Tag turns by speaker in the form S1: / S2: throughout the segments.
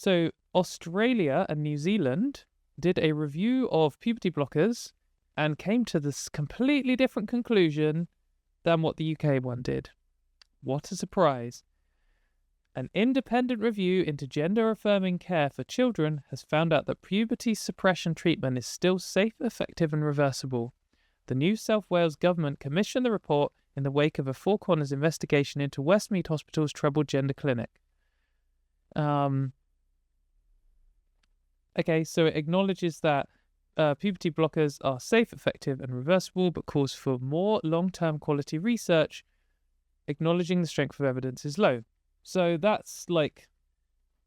S1: So Australia and New Zealand did a review of puberty blockers and came to this completely different conclusion than what the UK one did. What a surprise. An independent review into gender-affirming care for children has found out that puberty suppression treatment is still safe, effective and reversible. The New South Wales government commissioned the report in the wake of a Four Corners investigation into Westmead Hospital's troubled gender clinic. Okay, so it acknowledges that puberty blockers are safe, effective and reversible, but calls for more long-term quality research, acknowledging the strength of evidence is low. So that's like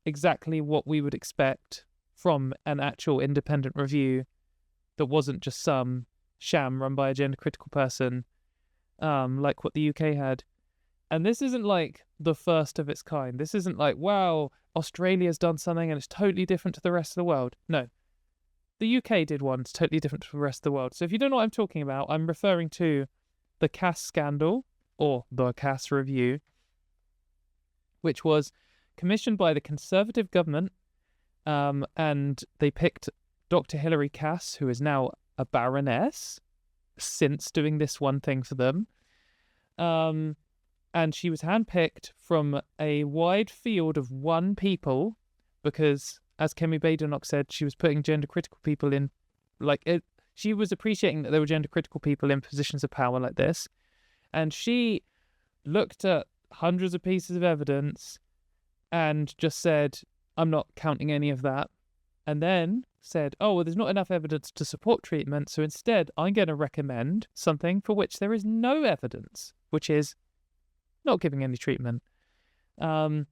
S1: exactly what we would expect from an actual independent review that wasn't just some sham run by a gender-critical person, like what the UK had. And this isn't like the first of its kind. This isn't like, wow, Australia's done something and it's totally different to the rest of the world. No. The UK did one that's totally different to the rest of the world. So if you don't know what I'm talking about, I'm referring to the Cass scandal, or the Cass review, which was commissioned by the Conservative government, and they picked Dr. Hilary Cass, who is now a Baroness, since doing this one thing for them. And she was handpicked from a wide field of one people because, as Kemi Badenoch said, she was putting gender-critical people in, she was appreciating that there were gender-critical people in positions of power like this. And she looked at hundreds of pieces of evidence and just said, I'm not counting any of that. And then said, oh, well, there's not enough evidence to support treatment, so instead I'm going to recommend something for which there is no evidence, which is not giving any treatment. But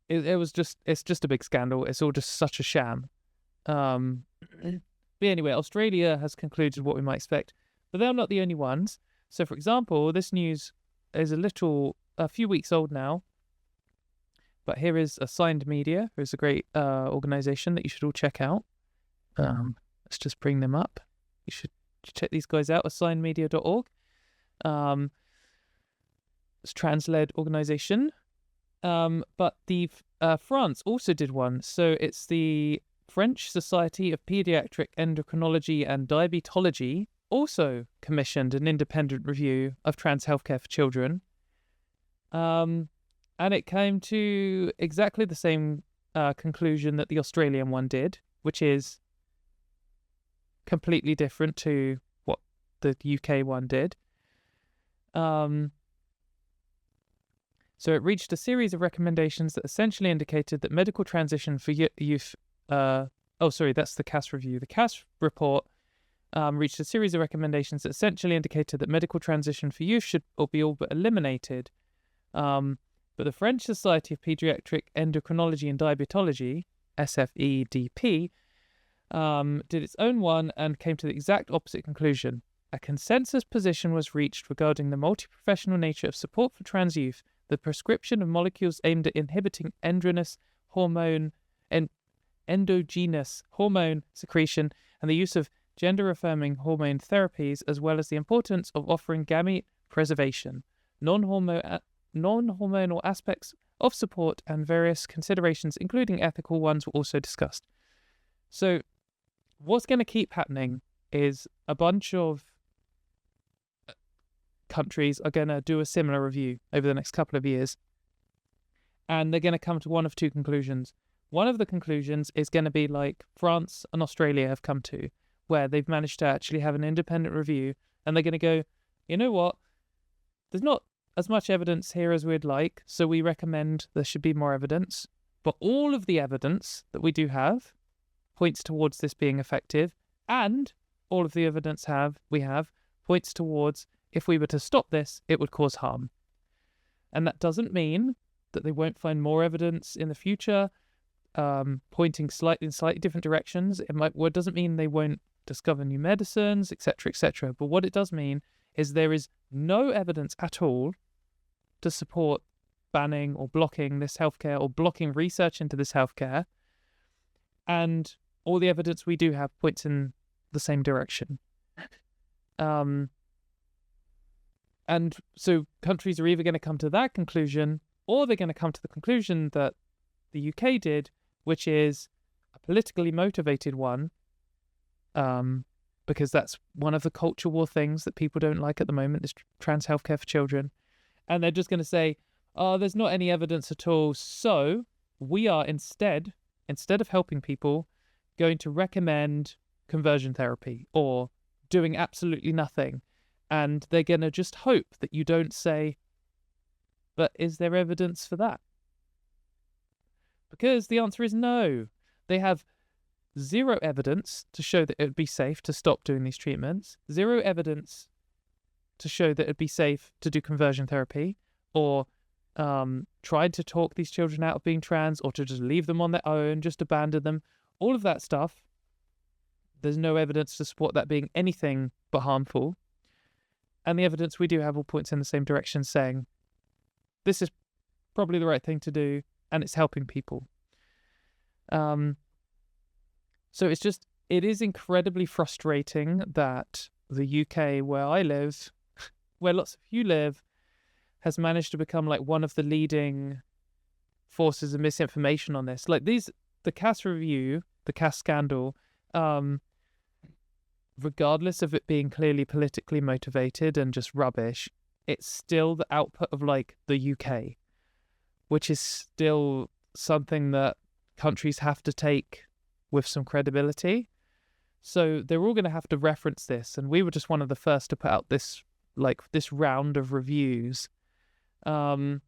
S1: it's just a big scandal. It's all just such a sham. But anyway, Australia has concluded what we might expect, but they're not the only ones. So, for example, this news is a few weeks old now, but here is Assigned Media, who's a great organisation that you should all check out. Let's just bring them up. You should check these guys out, assignedmedia.org. It's a trans-led organisation. But the France also did one. So it's the French Society of Pediatric Endocrinology and Diabetology also commissioned an independent review of trans healthcare for children. And it came to exactly the same conclusion that the Australian one did, which is completely different to what the UK one did. So it reached a series of recommendations that essentially indicated that medical transition for youth... that's the Cass review. The Cass report reached a series of recommendations that essentially indicated that medical transition for youth should be all but eliminated. But the French Society of Pediatric Endocrinology and Diabetology, SFEDP, did its own one and came to the exact opposite conclusion. A consensus position was reached regarding the multi-professional nature of support for trans youth, the prescription of molecules aimed at inhibiting endogenous hormone secretion, and the use of gender-affirming hormone therapies, as well as the importance of offering gamete preservation, non-hormonal aspects of support, and various considerations, including ethical ones, were also discussed. So what's going to keep happening is a bunch of countries are going to do a similar review over the next couple of years, and they're going to come to one of two conclusions. One of the conclusions is going to be like France and Australia have come to, where they've managed to actually have an independent review, and they're going to go, you know what, there's not as much evidence here as we'd like, so we recommend there should be more evidence, but all of the evidence that we do have points towards this being effective, and all of the evidence we have points towards, if we were to stop this, it would cause harm. And that doesn't mean that they won't find more evidence in the future, pointing in slightly different directions. It doesn't mean they won't discover new medicines, etc., etc. But what it does mean is there is no evidence at all to support banning or blocking this healthcare or blocking research into this healthcare. And all the evidence we do have points in the same direction. And so countries are either going to come to that conclusion, or they're going to come to the conclusion that the UK did, which is a politically motivated one, because that's one of the culture war things that people don't like at the moment, is trans healthcare for children. And they're just going to say, oh, there's not any evidence at all. So we are instead of helping people, going to recommend conversion therapy or doing absolutely nothing. And they're going to just hope that you don't say, but is there evidence for that? Because the answer is no. They have zero evidence to show that it would be safe to stop doing these treatments, zero evidence to show that it'd be safe to do conversion therapy, or tried to talk these children out of being trans, or to just leave them on their own, just abandon them. All of that stuff, there's no evidence to support that being anything but harmful. And the evidence we do have all points in the same direction, saying this is probably the right thing to do, and it's helping people. So it is incredibly frustrating that the UK, where I live, where lots of you live, has managed to become like one of the leading forces of misinformation on this. Like the Cass review, the Cass scandal, regardless of it being clearly politically motivated and just rubbish, it's still the output of like the UK, which is still something that countries have to take with some credibility. So they're all going to have to reference this, and we were just one of the first to put out this round of reviews. But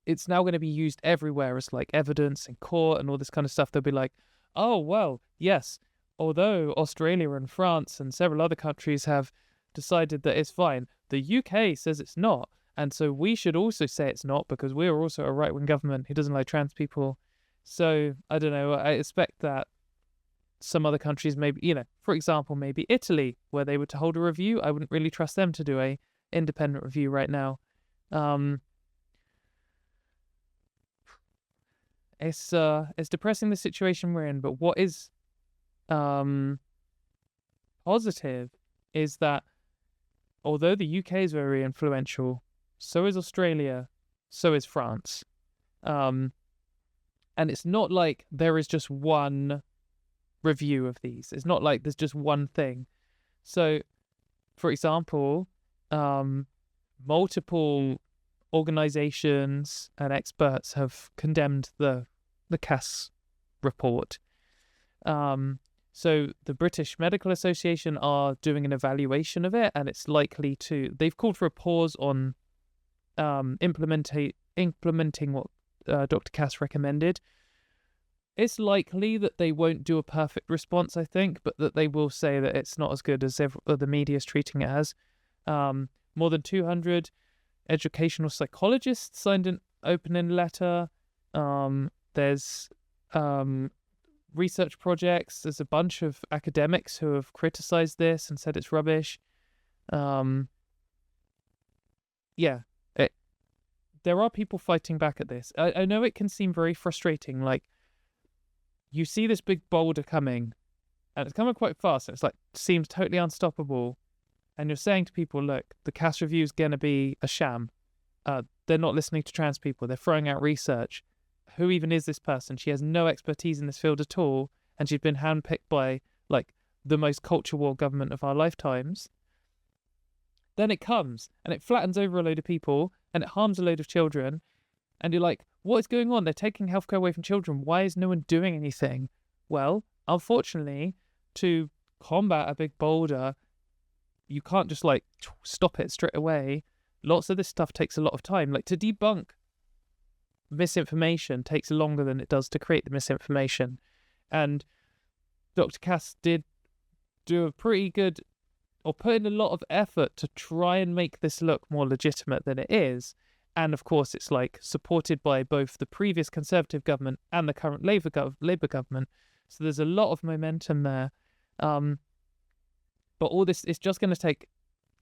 S1: it's now going to be used everywhere as like evidence in court and all this kind of stuff. They'll be like, oh, well, yes, although Australia and France and several other countries have decided that it's fine, the UK says it's not. And so we should also say it's not, because we are also a right-wing government who doesn't like trans people. So, I don't know, I expect that some other countries, maybe, for example, maybe Italy, where they were to hold a review, I wouldn't really trust them to do a independent review right now. It's depressing the situation we're in, but what is positive is that although the UK is very influential, so is Australia, so is France. And it's not like there is just one review of these. It's not like there's just one thing. So, for example, multiple organizations and experts have condemned the Cass report. So the British Medical Association are doing an evaluation of it, and it's likely they've called for a pause on implementing what Dr. Cass recommended. It's likely that they won't do a perfect response, I think, but that they will say that it's not as good as the media is treating it as. More than 200 educational psychologists signed an opening letter. There's research projects. There's a bunch of academics who have criticized this and said it's rubbish. There are people fighting back at this. I know it can seem very frustrating. Like, you see this big boulder coming, and it's coming quite fast, and it's like, seems totally unstoppable. And you're saying to people, look, the Cass review is going to be a sham. They're not listening to trans people. They're throwing out research. Who even is this person? She has no expertise in this field at all, and she's been handpicked by, like, the most culture war government of our lifetimes. Then it comes, and it flattens over a load of people, and it harms a load of children. And you're like, what is going on? They're taking healthcare away from children. Why is no one doing anything? Well, unfortunately, to combat a big boulder, you can't just, like, stop it straight away. Lots of this stuff takes a lot of time. Like, to debunk misinformation takes longer than it does to create the misinformation. And Dr. Cass did do a pretty good, or put in a lot of effort to try and make this look more legitimate than it is. And of course, it's like supported by both the previous Conservative government and the current Labour government. So there's a lot of momentum there. But all this is just going to take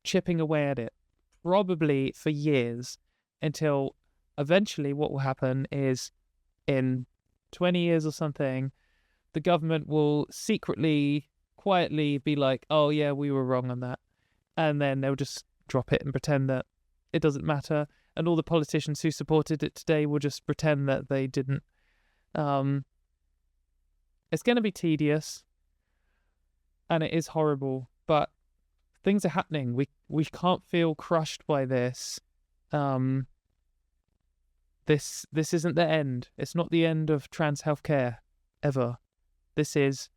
S1: chipping away at it, probably for years, until eventually what will happen is in 20 years or something, the government will secretly, quietly be like, oh yeah, we were wrong on that. And then they'll just drop it and pretend that it doesn't matter, and all the politicians who supported it today will just pretend that they didn't. It's going to be tedious, and it is horrible, but things are happening. We can't feel crushed by this. This isn't the end. It's not the end of trans healthcare ever. This is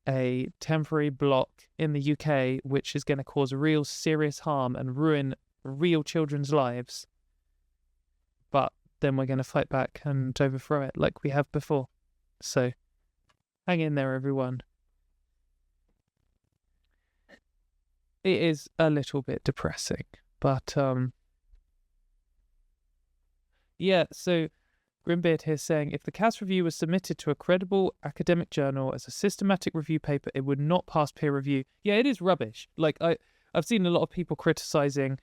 S1: a temporary block in the UK which is going to cause real serious harm and ruin real children's lives. But then we're going to fight back and overthrow it like we have before. So hang in there, everyone. It is a little bit depressing, but yeah, so Grimbeard here saying, if the Cass review was submitted to a credible academic journal as a systematic review paper, it would not pass peer review. Yeah, it is rubbish. Like, I've seen a lot of people criticising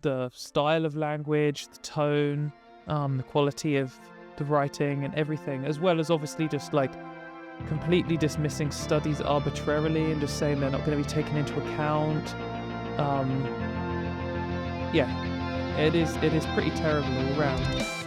S1: the style of language, the tone, the quality of the writing and everything, as well as obviously just like completely dismissing studies arbitrarily and just saying they're not going to be taken into account. Yeah, it is pretty terrible all around.